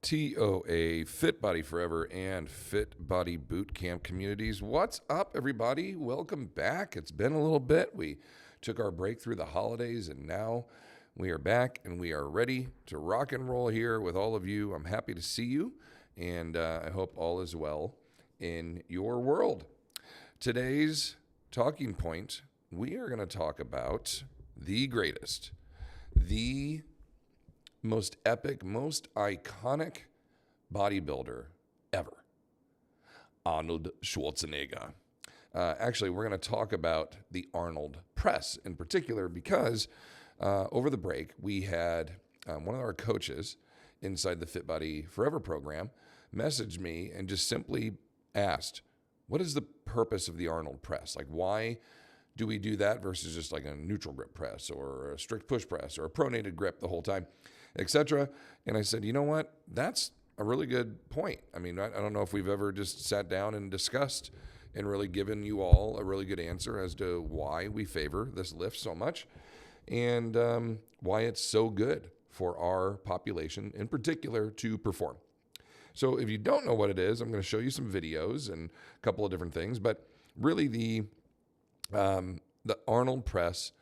TOA, Fit Body Forever, and Fit Body Boot Camp communities. What's up, everybody? Welcome back. It's been a little bit. We took our break through the holidays, and now we are back, and we are ready to rock and roll here with all of you. I'm happy to see you, and I hope all is well in your world. Today's talking point, we are going to talk about the greatest, the most epic, most iconic bodybuilder ever, Arnold Schwarzenegger. Actually, we're going to talk about the Arnold press in particular because over the break, we had one of our coaches inside the Fit Body Forever program message me and just simply asked, what is the purpose of the Arnold press? Like, why do we do that versus just like a neutral grip press or a strict push press or a pronated grip the whole time, etc.? And I said, you know what? That's a really good point. I mean, I don't know if we've ever just sat down and discussed and really given you all a really good answer as to why we favor this lift so much and why it's so good for our population in particular to perform. So if you don't know what it is, I'm going to show you some videos and a couple of different things, but really the Arnold press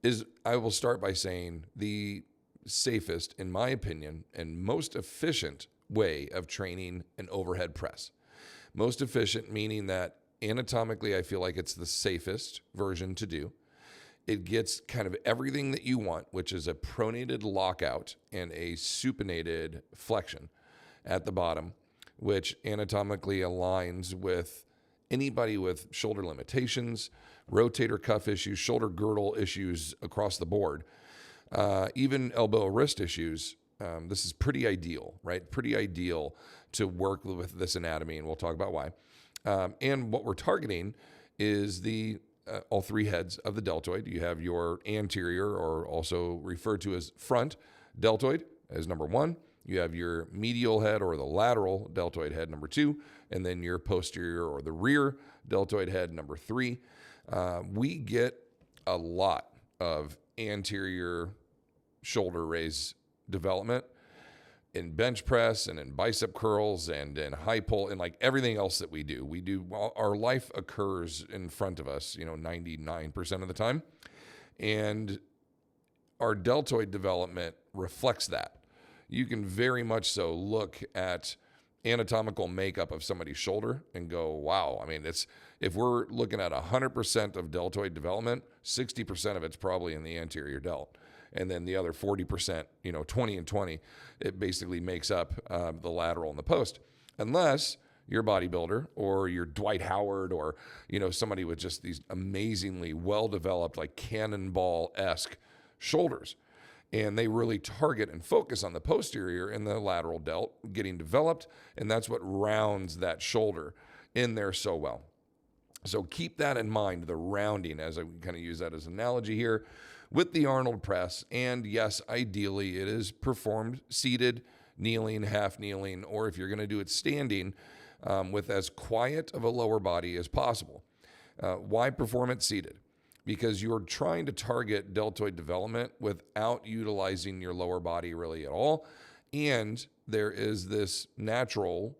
is, I will start by saying, the safest, in my opinion, and most efficient way of training an overhead press. Most efficient meaning that anatomically I feel like it's the safest version to do. It gets kind of everything that you want, which is a pronated lockout and a supinated flexion at the bottom, which anatomically aligns with anybody with shoulder limitations, rotator cuff issues, shoulder girdle issues across the board, even elbow wrist issues. This is pretty ideal, right? Pretty ideal to work with this anatomy, and we'll talk about why. And what we're targeting is the all three heads of the deltoid. You have your anterior, or also referred to as front deltoid, as number one. You have your medial head or the lateral deltoid head, number two, and then your posterior or the rear deltoid head, number three. We get a lot of anterior shoulder raise development in bench press and in bicep curls and in high pull and like everything else that we do. Our life occurs in front of us, 99% of the time. And our deltoid development reflects that. You can very much so look at anatomical makeup of somebody's shoulder and go, wow. I mean, if we're looking at 100% of deltoid development, 60% of it's probably in the anterior delt. And then the other 40%, 20 and 20, it basically makes up the lateral and the post. Unless you're a bodybuilder or you're Dwight Howard or, somebody with just these amazingly well-developed, like cannonball-esque shoulders. And they really target and focus on the posterior and the lateral delt getting developed. And that's what rounds that shoulder in there so well. So keep that in mind, the rounding, as I kind of use that as an analogy here with the Arnold press. And yes, ideally it is performed seated, kneeling, half kneeling, or if you're going to do it standing, with as quiet of a lower body as possible. Why perform it seated? Because you're trying to target deltoid development without utilizing your lower body really at all. And there is this natural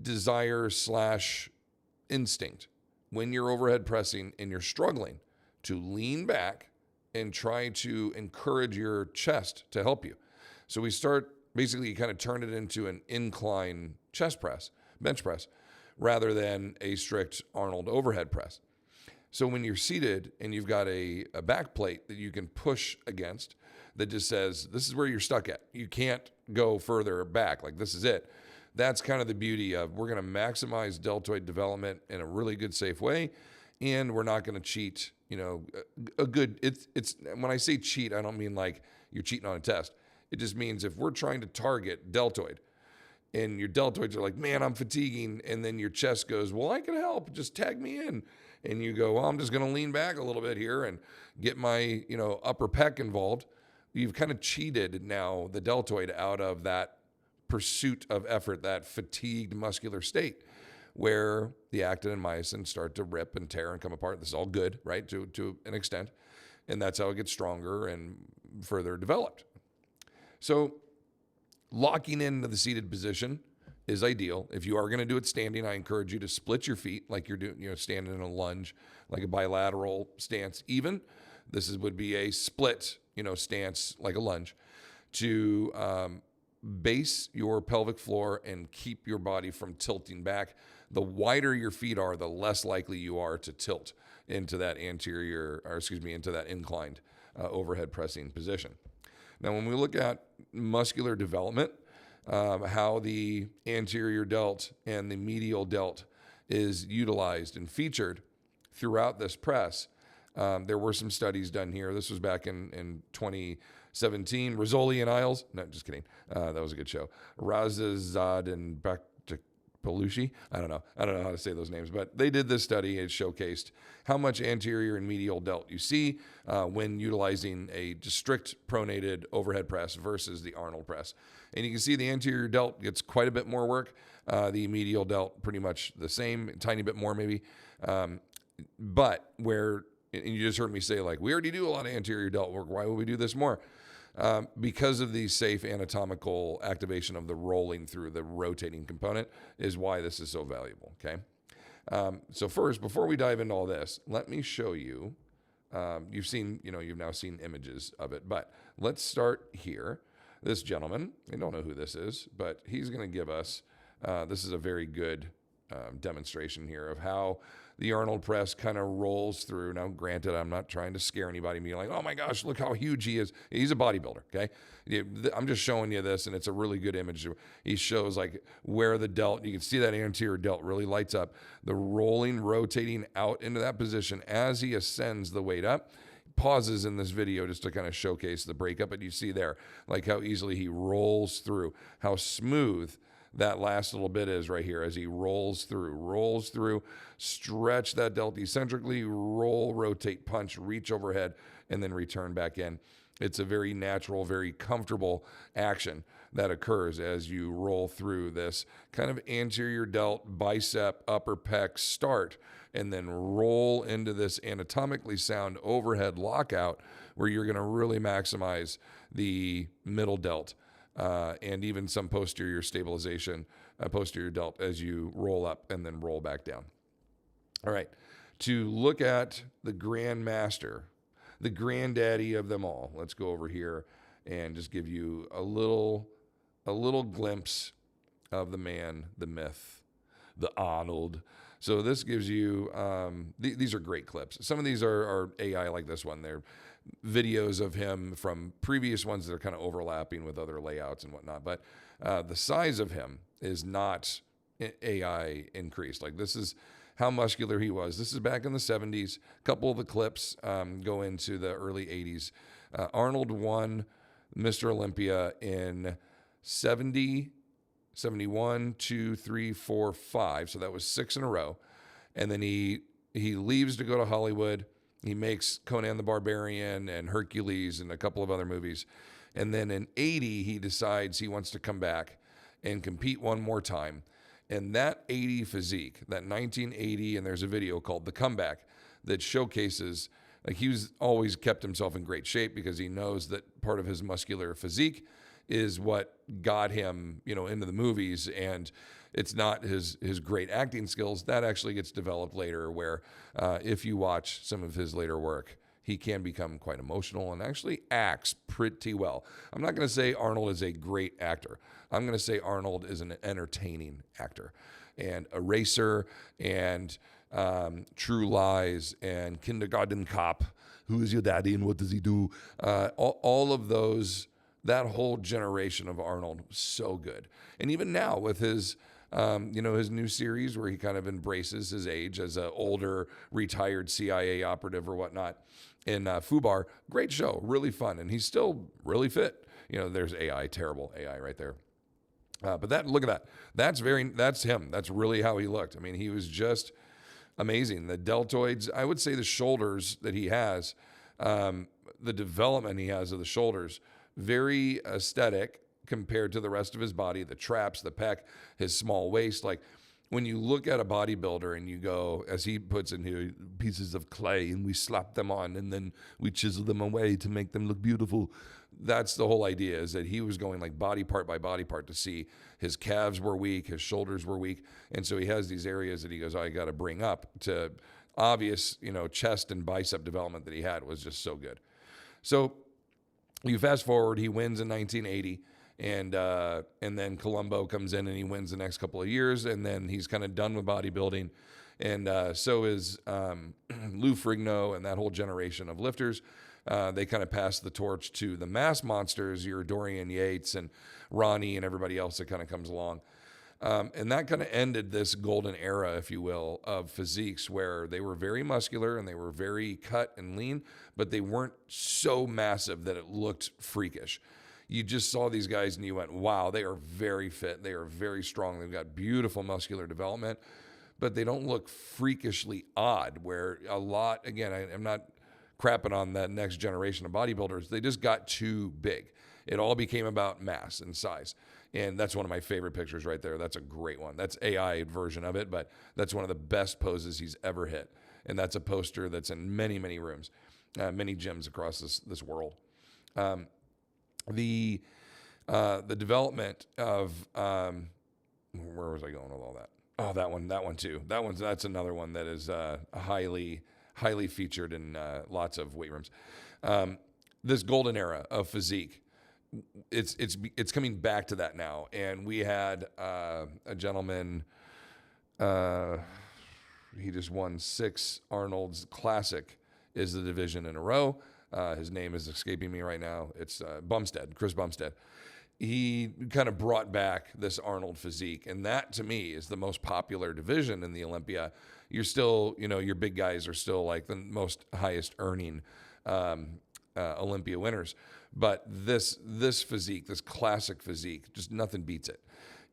desire / instinct when you're overhead pressing and you're struggling to lean back and try to encourage your chest to help you. So we start basically kind of turn it into an incline chest press, bench press, rather than a strict Arnold overhead press. So when you're seated and you've got a back plate that you can push against that just says, this is where you're stuck at. You can't go further back. Like, this is it. That's kind of the beauty of, we're going to maximize deltoid development in a really good, safe way. And we're not going to cheat, it's when I say cheat, I don't mean like you're cheating on a test. It just means if we're trying to target deltoid and your deltoids are like, man, I'm fatiguing. And then your chest goes, well, I can help. Just tag me in. And you go, well, I'm just going to lean back a little bit here and get my, upper pec involved. You've kind of cheated now the deltoid out of that pursuit of effort, that fatigued muscular state where the actin and myosin start to rip and tear and come apart. This is all good, right, to an extent. And that's how it gets stronger and further developed. So Locking into the seated position is ideal. If you are going to do it standing, I encourage you to split your feet like you're doing, standing in a lunge, like a bilateral stance. Even would be a split, stance like a lunge to base your pelvic floor and keep your body from tilting back. The wider your feet are, the less likely you are to tilt into that into that inclined overhead pressing position. Now, when we look at muscular development, how the anterior delt and the medial delt is utilized and featured throughout this press, there were some studies done here. This was back in 2017. Rizzoli and Isles. No, just kidding. That was a good show. Razazad and Belushi. I don't know how to say those names, but they did this study. It showcased how much anterior and medial delt you see when utilizing a just strict pronated overhead press versus the Arnold press. And you can see the anterior delt gets quite a bit more work. The medial delt pretty much the same, a tiny bit more maybe. But and you just heard me say, like, we already do a lot of anterior delt work. Why would we do this more? Because of the safe anatomical activation of the rolling through, the rotating component is why this is so valuable, okay? So first, before we dive into all this, let me show you, you've now seen images of it, but let's start here. This gentleman, I don't know who this is, but he's going to give us, this is a very good demonstration here of how the Arnold press kind of rolls through. Now, granted, I'm not trying to scare anybody, being like, oh my gosh, look how huge he is. He's a bodybuilder, okay? I'm just showing you this, and it's a really good image. He shows like where the delt, you can see that anterior delt really lights up. The rolling, rotating out into that position as he ascends the weight up. Pauses in this video just to kind of showcase the breakup, but you see there, like how easily he rolls through, how smooth that last little bit is right here as he rolls through, stretch that delt eccentrically, roll, rotate, punch, reach overhead, and then return back in. It's a very natural, very comfortable action that occurs as you roll through this kind of anterior delt, bicep, upper pec start, and then roll into this anatomically sound overhead lockout where you're going to really maximize the middle delt. And even some posterior stabilization, posterior delt as you roll up and then roll back down. All right, to look at the grandmaster, the granddaddy of them all, let's go over here and just give you a little glimpse of the man, the myth, the Arnold. So this gives you, these are great clips. Some of these are AI like this one. They're videos of him from previous ones that are kind of overlapping with other layouts and whatnot. But the size of him is not AI increased. Like this is how muscular he was. This is back in the 70s. A couple of the clips go into the early 80s. Arnold won Mr. Olympia in 70, 71, 2, 3, 4, 5. So that was 6 in a row. And then he leaves to go to Hollywood. He makes Conan the Barbarian and Hercules and a couple of other movies. And then in 80, he decides he wants to come back and compete one more time. And that 80 physique, that 1980, and there's a video called The Comeback that showcases, like he's always kept himself in great shape because he knows that part of his muscular physique is what got him, into the movies. And it's not his great acting skills. That actually gets developed later where if you watch some of his later work, he can become quite emotional and actually acts pretty well. I'm not going to say Arnold is a great actor. I'm going to say Arnold is an entertaining actor. And Eraser and True Lies and Kindergarten Cop, Who Is Your Daddy and What Does He Do? All of those, that whole generation of Arnold was so good. And even now with his his new series where he kind of embraces his age as an older retired CIA operative or whatnot in Fubar. Great show, really fun. And he's still really fit. There's AI, terrible AI right there. But look at that. That's him. That's really how he looked. I mean, he was just amazing. The deltoids, I would say the shoulders that he has, the development he has of the shoulders, very aesthetic compared to the rest of his body, the traps, the pec, his small waist. Like when you look at a bodybuilder and you go, as he puts in here, pieces of clay, and we slap them on and then we chisel them away to make them look beautiful. That's the whole idea, is that he was going like body part by body part to see his calves were weak, his shoulders were weak. And so he has these areas that he goes, I got to bring up to obvious, chest and bicep development that he had was just so good. So you fast forward, he wins in 1980. And then Columbo comes in and he wins the next couple of years, and then he's kind of done with bodybuilding. And so is Lou Ferrigno and that whole generation of lifters. They kind of pass the torch to the mass monsters, your Dorian Yates and Ronnie and everybody else that kind of comes along. And that kind of ended this golden era, if you will, of physiques where they were very muscular and they were very cut and lean, but they weren't so massive that it looked freakish. You just saw these guys and you went, wow, they are very fit. They are very strong. They've got beautiful muscular development, but they don't look freakishly odd, where a lot, again, I'm not crapping on that next generation of bodybuilders. They just got too big. It all became about mass and size. And that's one of my favorite pictures right there. That's a great one. That's AI version of it, but that's one of the best poses he's ever hit. And that's a poster that's in many, many rooms, many gyms across this world. The development of where was I going with all that? Oh, that one too. That's another one that is highly featured in lots of weight rooms. This golden era of physique, it's coming back to that now. And we had a gentleman, he just won 6 Arnold's Classic is the division in a row. His name is escaping me right now. It's Chris Bumstead. He kind of brought back this Arnold physique, and that to me is the most popular division in the Olympia. You're still, your big guys are still like the most highest earning Olympia winners. But this physique, this classic physique, just nothing beats it.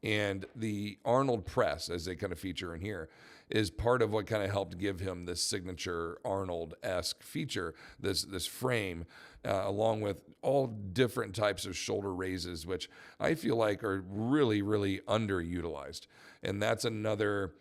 And the Arnold press, as they kind of feature in here, is part of what kind of helped give him this signature Arnold-esque feature, this frame, along with all different types of shoulder raises, which I feel like are really, really underutilized. And that's another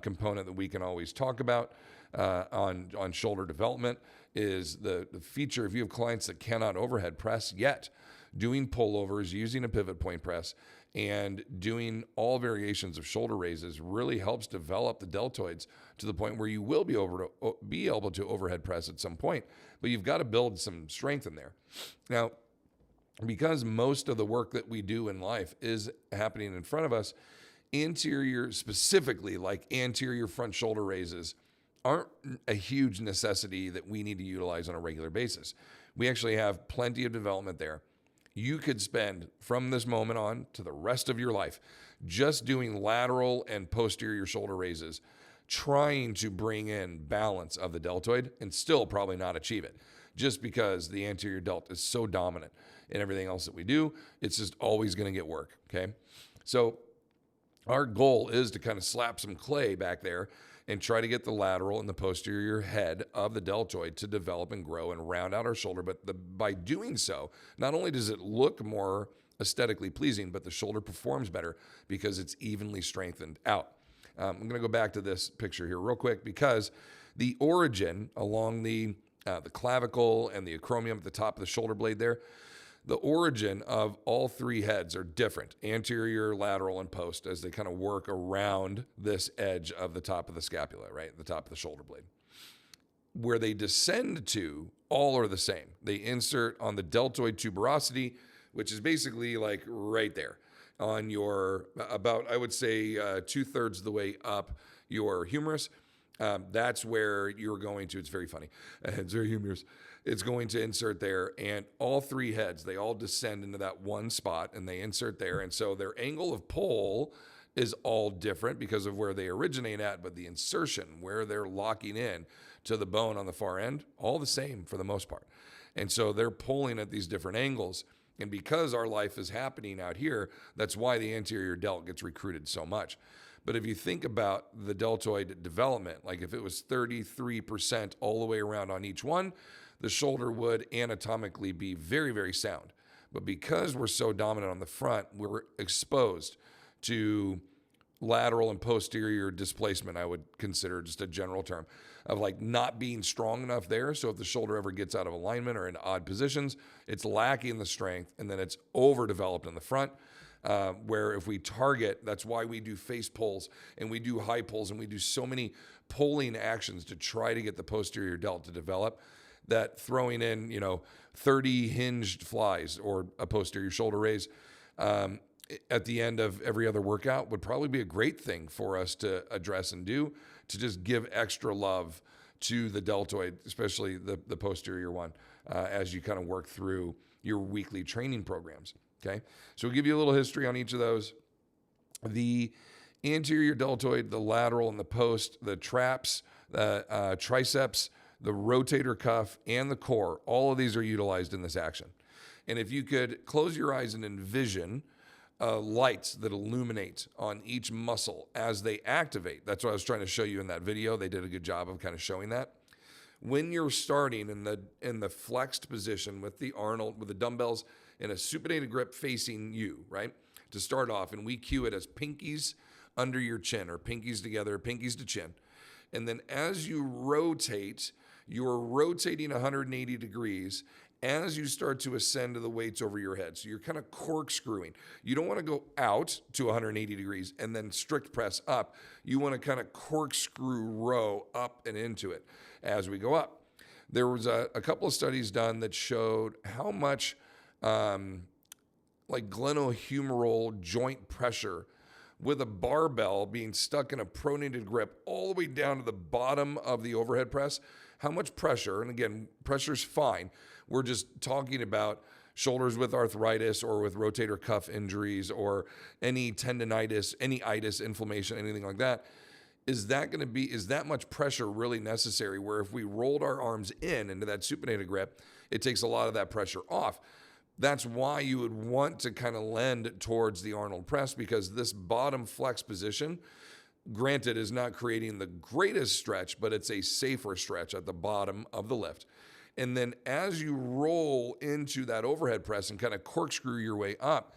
component that we can always talk about on shoulder development, is the feature. If you have clients that cannot overhead press yet, doing pullovers, using a pivot point press, and doing all variations of shoulder raises really helps develop the deltoids to the point where you will be able to overhead press at some point, but you've got to build some strength in there. Now, because most of the work that we do in life is happening in front of us, anterior, specifically like anterior front shoulder raises, aren't a huge necessity that we need to utilize on a regular basis. We actually have plenty of development there. You could spend from this moment on to the rest of your life just doing lateral and posterior shoulder raises, trying to bring in balance of the deltoid, and still probably not achieve it, just because the anterior delt is so dominant in everything else that we do. It's just always going to get work, okay? So our goal is to kind of slap some clay back there and try to get the lateral and the posterior head of the deltoid to develop and grow and round out our shoulder. But by doing so, not only does it look more aesthetically pleasing, but the shoulder performs better because it's evenly strengthened out. I'm going to go back to this picture here real quick, because the origin along the clavicle and the acromion at the top of the shoulder blade there, the origin of all 3 heads are different: anterior, lateral, and post, as they kind of work around this edge of the top of the scapula, right? The top of the shoulder blade. Where they descend to, all are the same. They insert on the deltoid tuberosity, which is basically like right there on your, about, I would say 2/3 of the way up your humerus. That's where you're going to, it's very funny. It's very humorous. It's going to insert there, and all 3 heads, they all descend into that one spot, and they insert there. And so their angle of pull is all different because of where they originate at, but the insertion, where they're locking in to the bone on the far end, all the same for the most part. And so they're pulling at these different angles. And because our life is happening out here, that's why the anterior delt gets recruited so much. But if you think about the deltoid development, like if it was 33% all the way around on each one, the shoulder would anatomically be very, very sound. But because we're so dominant on the front, we're exposed to lateral and posterior displacement, I would consider just a general term of like not being strong enough there. So if the shoulder ever gets out of alignment or in odd positions, it's lacking the strength, and then it's overdeveloped in the front. Where if we target, that's why we do face pulls and we do high pulls and we do so many pulling actions to try to get the posterior delt to develop, that throwing in, 30 hinged flies or a posterior shoulder raise at the end of every other workout would probably be a great thing for us to address and do, to just give extra love to the deltoid, especially the posterior one, as you kind of work through your weekly training programs. Okay, so we'll give you a little history on each of those. The anterior deltoid, the lateral and the post, the traps, the triceps, the rotator cuff, and the core, all of these are utilized in this action. And if you could close your eyes and envision lights that illuminate on each muscle as they activate. That's what I was trying to show you in that video. They did a good job of kind of showing that. When you're starting in the flexed position with the Arnold, with the dumbbells in a supinated grip facing you, right? To start off, and we cue it as pinkies under your chin, or pinkies together, pinkies to chin. And then as you rotate, you're rotating 180 degrees as you start to ascend to the weights over your head. So you're kind of corkscrewing. You don't want to go out to 180 degrees and then strict press up. You want to kind of corkscrew row up and into it as we go up. There was a couple of studies done that showed how much like glenohumeral joint pressure with a barbell being stuck in a pronated grip all the way down to the bottom of the overhead press, how much pressure, and again, pressure's fine. We're just talking about shoulders with arthritis or with rotator cuff injuries or any tendonitis, any itis, inflammation, anything like that. Is that much pressure really necessary? Where if we rolled our arms into that supinated grip, it takes a lot of that pressure off. That's why you would want to kind of lend towards the Arnold press, because this bottom flex position, granted, is not creating the greatest stretch, but it's a safer stretch at the bottom of the lift. And then as you roll into that overhead press and kind of corkscrew your way up,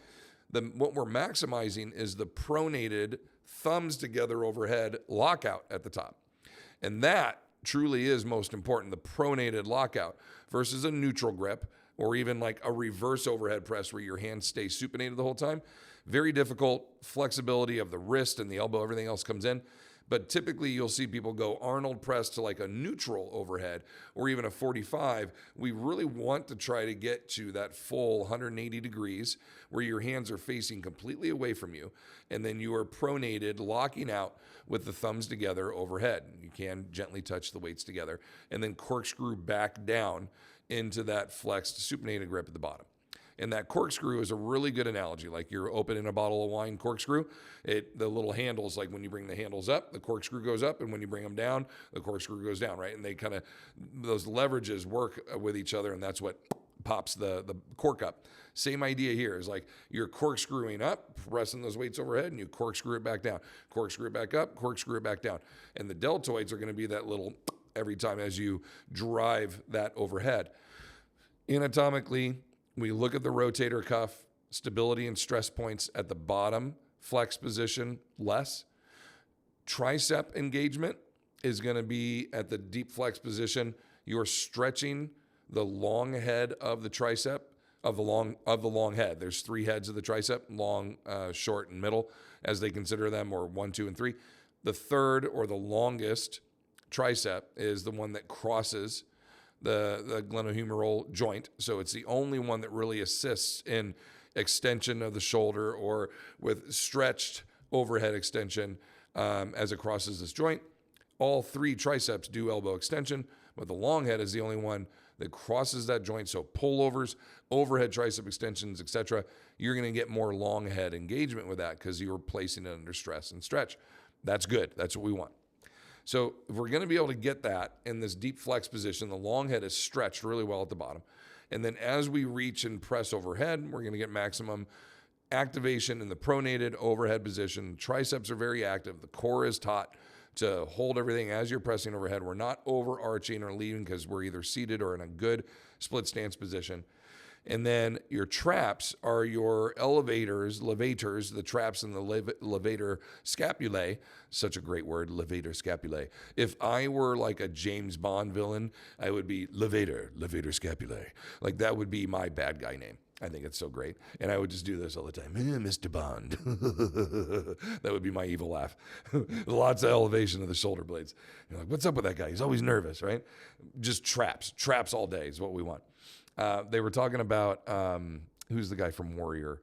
what we're maximizing is the pronated thumbs together overhead lockout at the top. And that truly is most important, the pronated lockout versus a neutral grip, or even like a reverse overhead press where your hands stay supinated the whole time. Very difficult. Flexibility of the wrist and the elbow, everything else comes in. But typically you'll see people go Arnold press to like a neutral overhead or even a 45. We really want to try to get to that full 180 degrees where your hands are facing completely away from you. And then you are pronated, locking out with the thumbs together overhead. You can gently touch the weights together and then corkscrew back down into that flexed supinated grip at the bottom. And that corkscrew is a really good analogy. Like you're opening a bottle of wine corkscrew. The little handles, like when you bring the handles up, the corkscrew goes up, and when you bring them down, the corkscrew goes down, right? And they kind of, those leverages work with each other, and that's what pops the cork up. Same idea here is like you're corkscrewing up, pressing those weights overhead, and you corkscrew it back down. Corkscrew it back up, corkscrew it back down. And the deltoids are going to be that little every time as you drive that overhead. Anatomically, we look at the rotator cuff, stability and stress points at the bottom, flex position less. Tricep engagement is going to be at the deep flex position. You're stretching the long head of the tricep, of the long head. There's three heads of the tricep, long, short, and middle, as they consider them, or 1, 2, and 3. The third, or the longest tricep, is the one that crosses the glenohumeral joint. So it's the only one that really assists in extension of the shoulder or with stretched overhead extension as it crosses this joint. All three triceps do elbow extension, but the long head is the only one that crosses that joint. So pullovers, overhead tricep extensions, etc. You're going to get more long head engagement with that because you're placing it under stress and stretch. That's good. That's what we want. So if we're going to be able to get that in this deep flex position, the long head is stretched really well at the bottom. And then as we reach and press overhead, we're going to get maximum activation in the pronated overhead position. Triceps are very active. The core is taut to hold everything as you're pressing overhead. We're not overarching or leading because we're either seated or in a good split stance position. And then your traps are your levators, the traps in the levator scapulae. Such a great word, levator scapulae. If I were like a James Bond villain, I would be levator scapulae. Like that would be my bad guy name. I think it's so great. And I would just do this all the time. Mr. Bond. That would be my evil laugh. Lots of elevation of the shoulder blades. You're like, what's up with that guy? He's always nervous, right? Just traps. Traps all day is what we want. They were talking about, who's the guy from Warrior?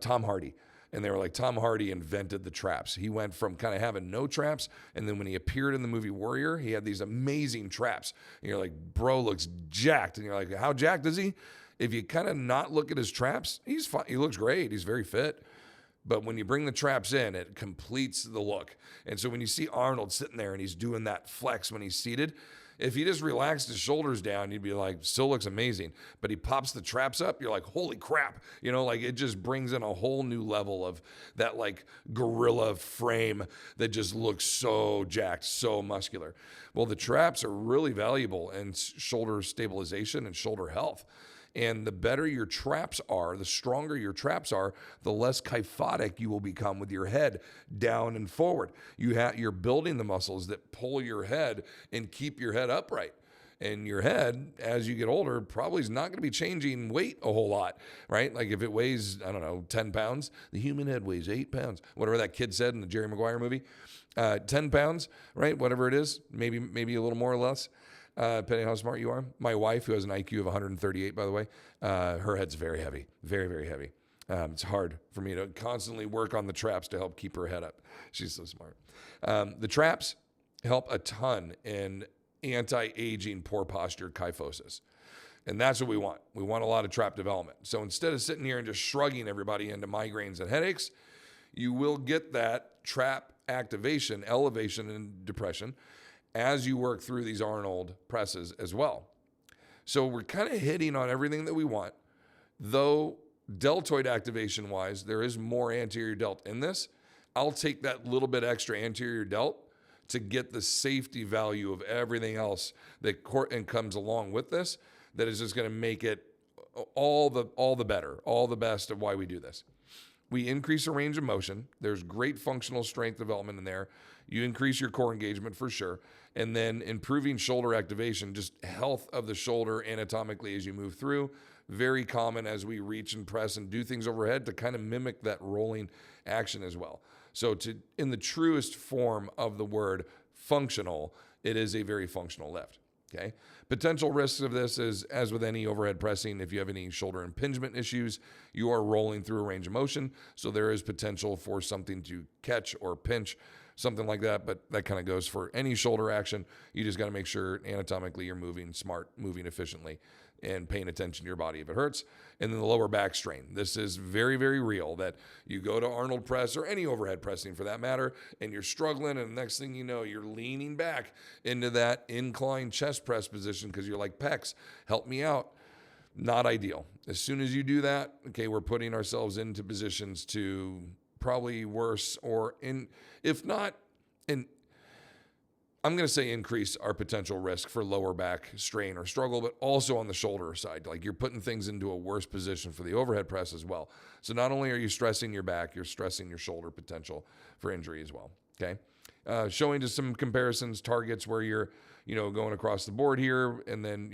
Tom Hardy. And they were like, Tom Hardy invented the traps. He went from kind of having no traps, and then when he appeared in the movie Warrior, he had these amazing traps. And you're like, bro looks jacked. And you're like, how jacked is he? If you kind of not look at his traps, he's fine. He looks great. He's very fit. But when you bring the traps in, it completes the look. And so when you see Arnold sitting there and he's doing that flex when he's seated, if he just relaxed his shoulders down, you'd be like, still looks amazing. But he pops the traps up, you're like, holy crap. You know, like it just brings in a whole new level of that like gorilla frame that just looks so jacked, so muscular. Well, the traps are really valuable in shoulder stabilization and shoulder health. And the better your traps are, the stronger your traps are, the less kyphotic you will become with your head down and forward. You're building the muscles that pull your head and keep your head upright. And your head, as you get older, probably is not going to be changing weight a whole lot, right? Like if it weighs, I don't know, 10 pounds, the human head weighs 8 pounds. Whatever that kid said in the Jerry Maguire movie. 10 pounds, right? Whatever it is, maybe a little more or less. Depending on how smart you are. My wife, who has an IQ of 138, by the way, her head's very heavy, very, very heavy. It's hard for me to constantly work on the traps to help keep her head up. She's so smart. The traps help a ton in anti-aging, poor posture kyphosis. And that's what we want. We want a lot of trap development. So instead of sitting here and just shrugging everybody into migraines and headaches, you will get that trap activation, elevation, and depression as you work through these Arnold presses as well. So we're kind of hitting on everything that we want, though deltoid activation wise, there is more anterior delt in this. I'll take that little bit extra anterior delt to get the safety value of everything else that comes along with this, that is just going to make it all the better, all the best of why we do this. We increase the range of motion. There's great functional strength development in there. You increase your core engagement for sure. And then improving shoulder activation, just health of the shoulder anatomically as you move through. Very common as we reach and press and do things overhead to kind of mimic that rolling action as well. So in the truest form of the word functional, it is a very functional lift. Okay. Potential risks of this is, as with any overhead pressing, if you have any shoulder impingement issues, you are rolling through a range of motion. So there is potential for something to catch or pinch, something like that. But that kind of goes for any shoulder action. You just got to make sure anatomically you're moving smart, moving efficiently, and paying attention to your body if it hurts. And then the lower back strain. This is very, very real, that you go to Arnold press or any overhead pressing for that matter, and you're struggling, and the next thing you know, you're leaning back into that inclined chest press position because you're like, pecs, help me out. Not ideal. As soon as you do that, okay, we're putting ourselves into positions to probably worse, or if not, I'm going to say increase our potential risk for lower back strain or struggle, but also on the shoulder side. Like you're putting things into a worse position for the overhead press as well. So not only are you stressing your back, you're stressing your shoulder potential for injury as well. Okay. Showing just some comparisons, targets where you're, going across the board here, and then,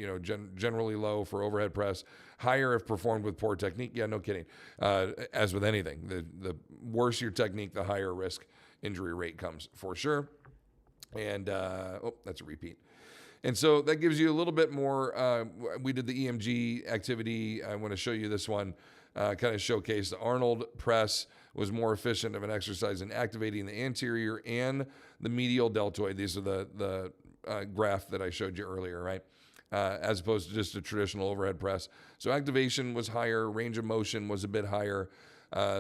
generally low for overhead press, higher if performed with poor technique. Yeah, no kidding. As with anything, the worse your technique, the higher risk injury rate comes for sure. And, that's a repeat. And so that gives you a little bit more. We did the EMG activity. I want to show you this one, kind of showcase the Arnold press was more efficient of an exercise in activating the anterior and the medial deltoid. These are the graph that I showed you earlier, right? As opposed to just a traditional overhead press. So activation was higher, range of motion was a bit higher,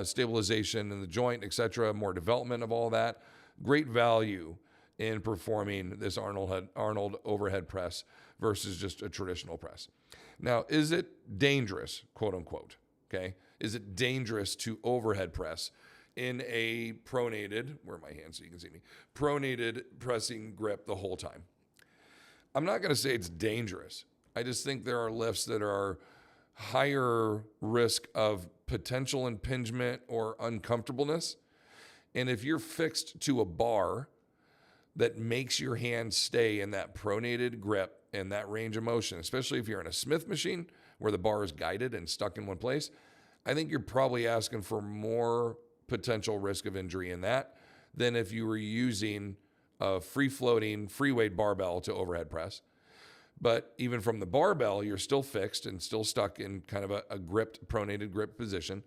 stabilization in the joint, etc., more development of all that. Great value in performing this Arnold overhead press versus just a traditional press. Now, is it dangerous, quote unquote? Okay, is it dangerous to overhead press in a pronated, where are my hands so you can see me, pronated pressing grip the whole time? I'm not going to say it's dangerous. I just think there are lifts that are higher risk of potential impingement or uncomfortableness. And if you're fixed to a bar that makes your hand stay in that pronated grip and that range of motion, especially if you're in a Smith machine where the bar is guided and stuck in one place, I think you're probably asking for more potential risk of injury in that than if you were using a free-floating, free-weight barbell to overhead press. But even from the barbell, you're still fixed and still stuck in kind of a gripped, pronated grip position,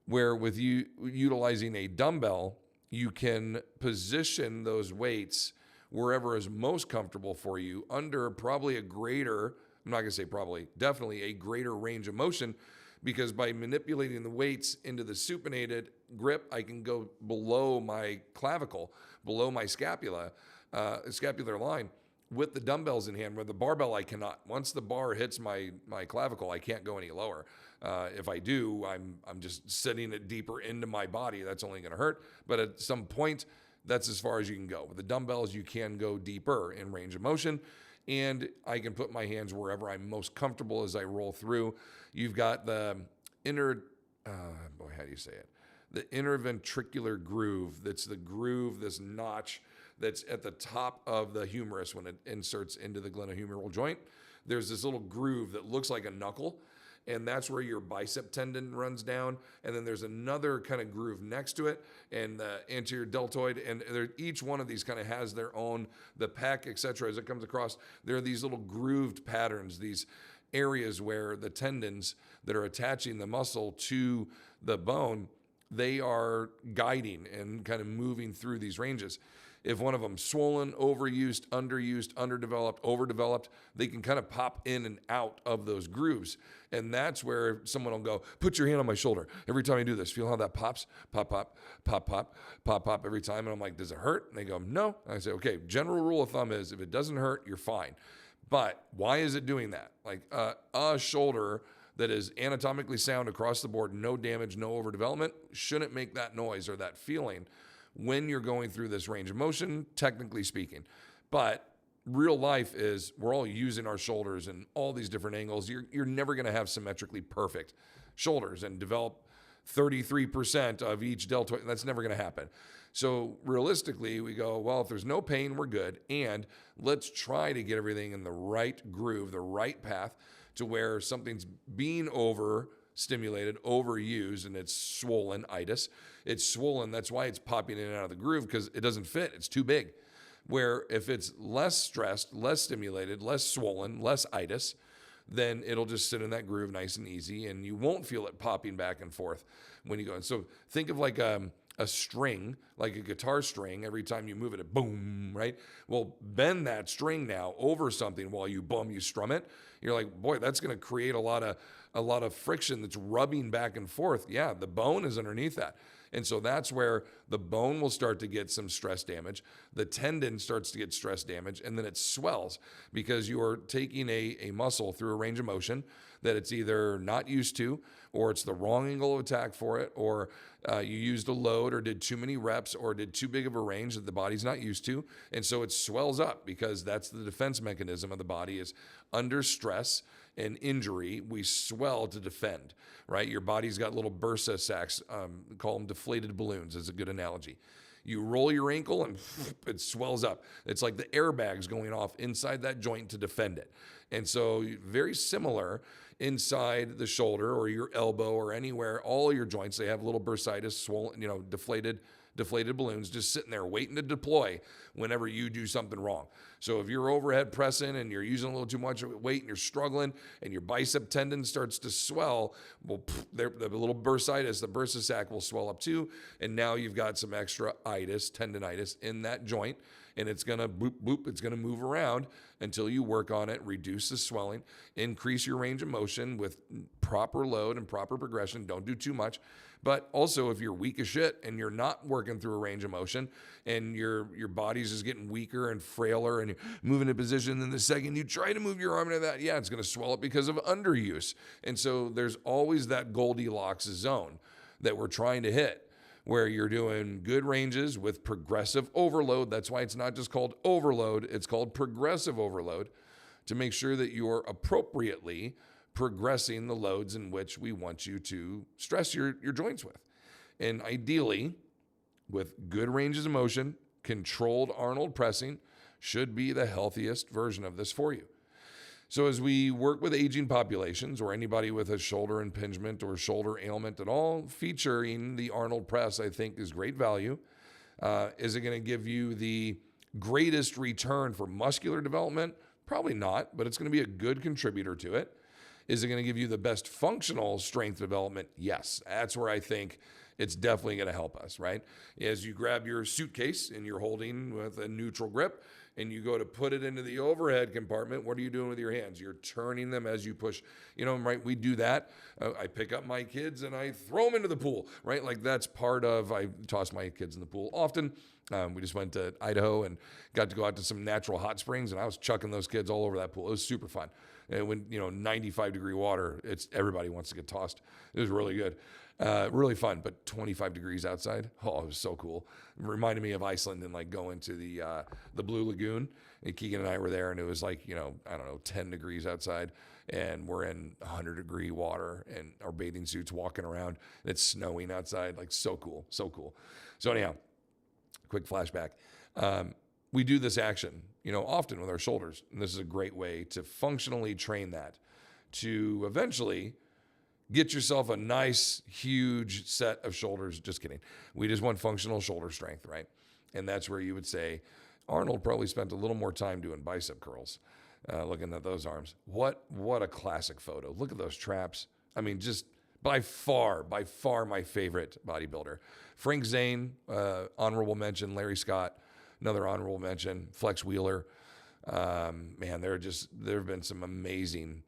where with you utilizing a dumbbell, you can position those weights wherever is most comfortable for you under probably a greater, I'm not going to say probably, definitely a greater range of motion, because by manipulating the weights into the supinated grip, I can go below my clavicle, below my scapular line with the dumbbells in hand, where the barbell I cannot. Once the bar hits my clavicle, I can't go any lower. If I do, I'm just sitting it deeper into my body. That's only going to hurt. But at some point, that's as far as you can go. With the dumbbells, you can go deeper in range of motion, and I can put my hands wherever I'm most comfortable as I roll through. You've got the how do you say it? The interventricular groove. That's the groove, this notch that's at the top of the humerus when it inserts into the glenohumeral joint. There's this little groove that looks like a knuckle, and that's where your bicep tendon runs down. And then there's another kind of groove next to it, and the anterior deltoid. And each one of these kind of has their own, the pec, et cetera, as it comes across. There are these little grooved patterns, these areas where the tendons that are attaching the muscle to the bone, they are guiding and kind of moving through these ranges. If one of them's swollen, overused, underused, underdeveloped, overdeveloped, they can kind of pop in and out of those grooves. And that's where someone will go, put your hand on my shoulder. Every time I do this, feel how that pops? Pop, pop, pop, pop, pop, pop every time. And I'm like, does it hurt? And they go, no. And I say, okay, general rule of thumb is if it doesn't hurt, you're fine. But why is it doing that? Like a shoulder that is anatomically sound across the board, no damage, no overdevelopment, shouldn't make that noise or that feeling when you're going through this range of motion, technically speaking. But real life is we're all using our shoulders in all these different angles. You're never going to have symmetrically perfect shoulders and develop 33% of each deltoid. That's never going to happen. So realistically, we go, well, if there's no pain, we're good. And let's try to get everything in the right groove, the right path to where something's being overstimulated, overused, and it's swollen, itis. It's swollen. That's why it's popping in and out of the groove, because it doesn't fit. It's too big. Where if it's less stressed, less stimulated, less swollen, less itis, then it'll just sit in that groove nice and easy, and you won't feel it popping back and forth when you go. And so think of like a string, like a guitar string. Every time you move it, boom, right? Well, bend that string now over something while you strum it. You're like, boy, that's going to create a lot of friction that's rubbing back and forth. Yeah, the bone is underneath that. And so that's where the bone will start to get some stress damage. The tendon starts to get stress damage, and then it swells because you are taking a muscle through a range of motion that it's either not used to, or it's the wrong angle of attack for it, or you used a load or did too many reps or did too big of a range that the body's not used to. And so it swells up because that's the defense mechanism of the body is under stress and injury, we swell to defend, right? Your body's got little bursa sacs, call them deflated balloons is a good analogy. You roll your ankle and it swells up. It's like the airbags going off inside that joint to defend it. And so very similar inside the shoulder or your elbow or anywhere, all your joints, they have little bursitis, swollen, deflated balloons just sitting there waiting to deploy whenever you do something wrong. So if you're overhead pressing and you're using a little too much weight and you're struggling and your bicep tendon starts to swell, well, the little bursitis, the bursa sac will swell up too. And now you've got some extra itis, tendonitis in that joint. And it's going to boop, it's going to move around until you work on it, reduce the swelling, increase your range of motion with proper load and proper progression. Don't do too much. But also, if you're weak as shit and you're not working through a range of motion and your body's just getting weaker and frailer and you're moving in position, then the second you try to move your arm into that, it's going to swell up because of underuse. And so there's always that Goldilocks zone that we're trying to hit, where you're doing good ranges with progressive overload. That's why it's not just called overload, it's called progressive overload, to make sure that you're appropriately progressing the loads in which we want you to stress your joints with. And ideally, with good ranges of motion, controlled Arnold pressing should be the healthiest version of this for you. So as we work with aging populations or anybody with a shoulder impingement or shoulder ailment at all, featuring the Arnold press, I think, is great value. Is it going to give you the greatest return for muscular development? Probably not, but it's going to be a good contributor to it. Is it going to give you the best functional strength development? Yes. That's where I think it's definitely going to help us, right? As you grab your suitcase and you're holding with a neutral grip and you go to put it into the overhead compartment, what are you doing with your hands? You're turning them as you push, right? We do that. I pick up my kids and I throw them into the pool, right? Like that's part of, I toss my kids in the pool often. We just went to Idaho and got to go out to some natural hot springs, and I was chucking those kids all over that pool. It was super fun. And when, 95-degree water, everybody wants to get tossed. It was really good. Really fun, but 25 degrees outside. Oh, it was so cool. It reminded me of Iceland and like going to the Blue Lagoon. And Keegan and I were there, and it was like, 10 degrees outside, and we're in 100-degree water and our bathing suits walking around. And it's snowing outside. Like so cool, so cool. So anyhow, quick flashback. We do this action, often with our shoulders. And this is a great way to functionally train that to eventually get yourself a nice, huge set of shoulders. Just kidding. We just want functional shoulder strength, right? And that's where you would say Arnold probably spent a little more time doing bicep curls, looking at those arms. What a classic photo. Look at those traps. I mean, just by far my favorite bodybuilder. Frank Zane, honorable mention. Larry Scott, another honorable mention. Flex Wheeler. Man, there have been some amazing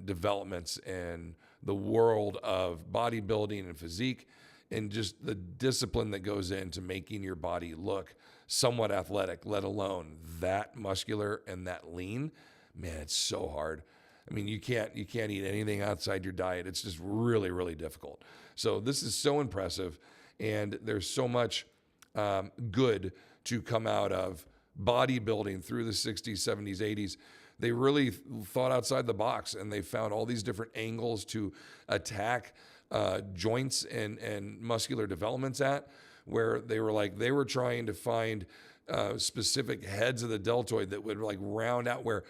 developments in the world of bodybuilding and physique, and just the discipline that goes into making your body look somewhat athletic, let alone that muscular and that lean. Man, it's so hard. I mean, you can't eat anything outside your diet. It's just really, really difficult. So this is so impressive, and there's so much good to come out of bodybuilding through the 60s, 70s, 80s. They really thought outside the box, and they found all these different angles to attack joints and muscular developments at, where they were trying to find specific heads of the deltoid that would like round out, where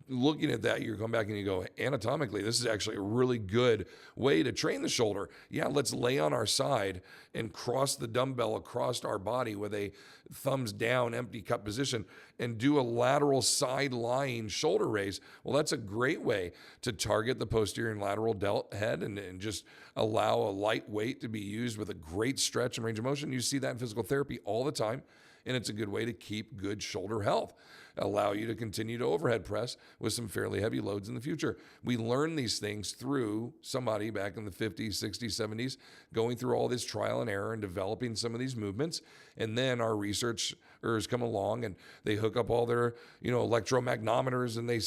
looking at that, you come back and you go, anatomically, this is actually a really good way to train the shoulder. Yeah, let's lay on our side and cross the dumbbell across our body with a thumbs down, empty cup position, and do a lateral side lying shoulder raise. Well, that's a great way to target the posterior and lateral delt head and just allow a light weight to be used with a great stretch and range of motion. You see that in physical therapy all the time. And it's a good way to keep good shoulder health, allow you to continue to overhead press with some fairly heavy loads in the future. We learned these things through somebody back in the 50s, 60s, 70s, going through all this trial and error and developing some of these movements. And then our researchers come along and they hook up all their, electromagnometers, and they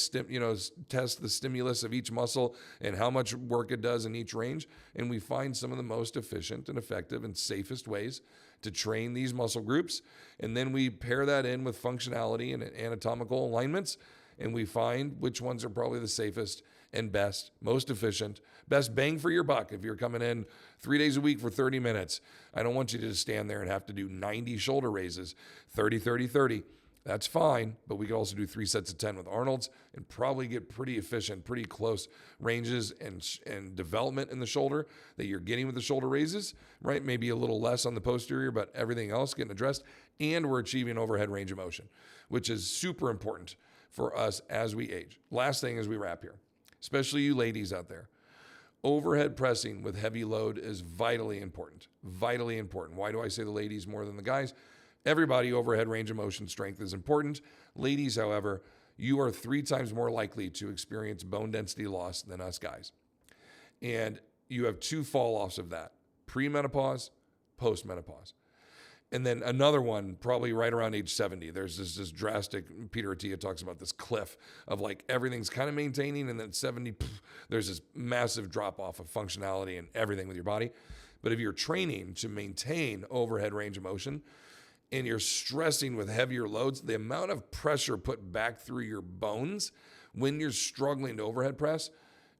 test the stimulus of each muscle and how much work it does in each range. And we find some of the most efficient and effective and safest ways to train these muscle groups. And then we pair that in with functionality and anatomical alignments, and we find which ones are probably the safest and best, most efficient, best bang for your buck. If you're coming in 3 days a week for 30 minutes, I don't want you to just stand there and have to do 90 shoulder raises, 30, 30, 30. That's fine, but we could also do 3 sets of 10 with Arnold's and probably get pretty efficient, pretty close ranges and development in the shoulder that you're getting with the shoulder raises, right? Maybe a little less on the posterior, but everything else getting addressed. And we're achieving overhead range of motion, which is super important for us as we age. Last thing as we wrap here, especially you ladies out there, overhead pressing with heavy load is vitally important, vitally important. Why do I say the ladies more than the guys? Everybody, overhead range of motion strength is important. Ladies, however, you are 3 times more likely to experience bone density loss than us guys. And you have 2 fall-offs of that, premenopause, postmenopause. And then another one, probably right around age 70. There's this drastic, Peter Attia talks about this cliff of like everything's kind of maintaining, and then 70, there's this massive drop-off of functionality and everything with your body. But if you're training to maintain overhead range of motion, and you're stressing with heavier loads, the amount of pressure put back through your bones when you're struggling to overhead press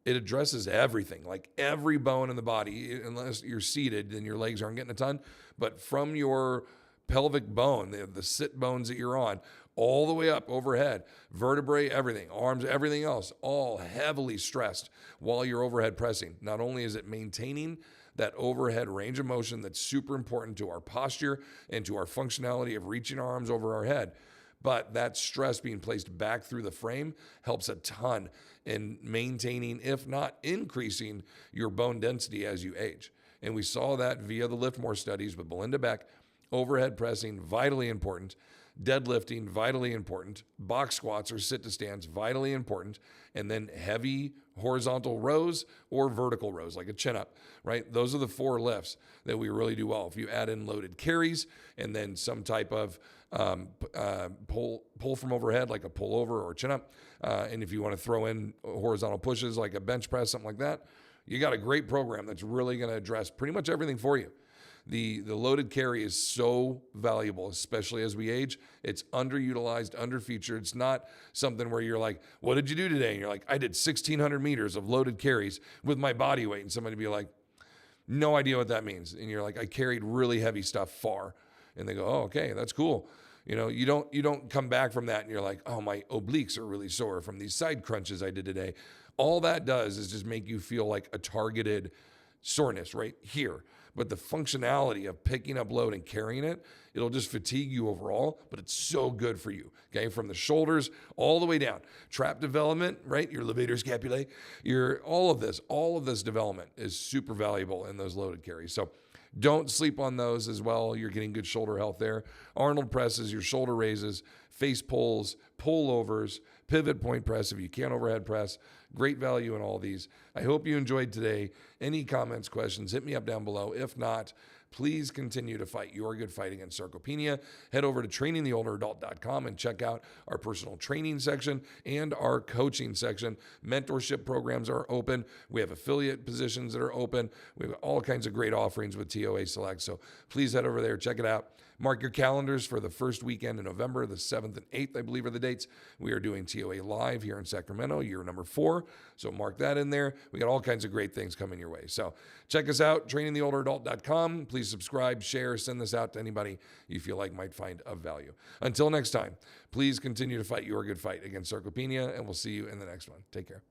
It addresses everything, like every bone in the body. Unless you're seated, then your legs aren't getting a ton. But from your pelvic bone, the sit bones that you're on, all the way up overhead, vertebrae, everything, arms, everything else, all heavily stressed while you're overhead pressing. Not only is it maintaining that overhead range of motion that's super important to our posture and to our functionality of reaching our arms over our head, but that stress being placed back through the frame helps a ton in maintaining, if not increasing, your bone density as you age. And we saw that via the Lift More studies with Belinda Beck. Overhead pressing, vitally important. Deadlifting, vitally important. Box squats or sit to stands, vitally important. And then heavy horizontal rows or vertical rows, like a chin up, right? Those are the 4 lifts that we really do well. If you add in loaded carries and then some type of pull from overhead, like a pull over or chin up, and if you want to throw in horizontal pushes, like a bench press, something like that, you got a great program that's really going to address pretty much everything for you. The loaded carry is so valuable, especially as we age. It's underutilized, underfeatured. It's not something where you're like, what did you do today? And you're like, I did 1,600 meters of loaded carries with my body weight. And somebody be like, no idea what that means. And you're like, I carried really heavy stuff far. And they go, oh, okay, that's cool. You know, you don't come back from that and you're like, oh, my obliques are really sore from these side crunches I did today. All that does is just make you feel like a targeted soreness right here. But the functionality of picking up load and carrying it, it'll just fatigue you overall, but it's so good for you, okay? From the shoulders all the way down. Trap development, right? Your levator scapulae, all of this development is super valuable in those loaded carries. So don't sleep on those as well. You're getting good shoulder health there. Arnold presses, your shoulder raises, face pulls, pullovers, pivot point press if you can't overhead press. Great value in all these. I hope you enjoyed today. Any comments, questions, hit me up down below. If not, please continue to fight your good fight against sarcopenia. Head over to trainingtheolderadult.com and check out our personal training section and our coaching section. Mentorship programs are open. We have affiliate positions that are open. We have all kinds of great offerings with TOA Select. So please head over there, check it out. Mark your calendars for the first weekend in November, the 7th and 8th, I believe are the dates. We are doing TOA Live here in Sacramento, year number 4. So mark that in there. We got all kinds of great things coming your way. So check us out, trainingtheolderadult.com. Please subscribe, share, send this out to anybody you feel like might find of value. Until next time, please continue to fight your good fight against sarcopenia, and we'll see you in the next one. Take care.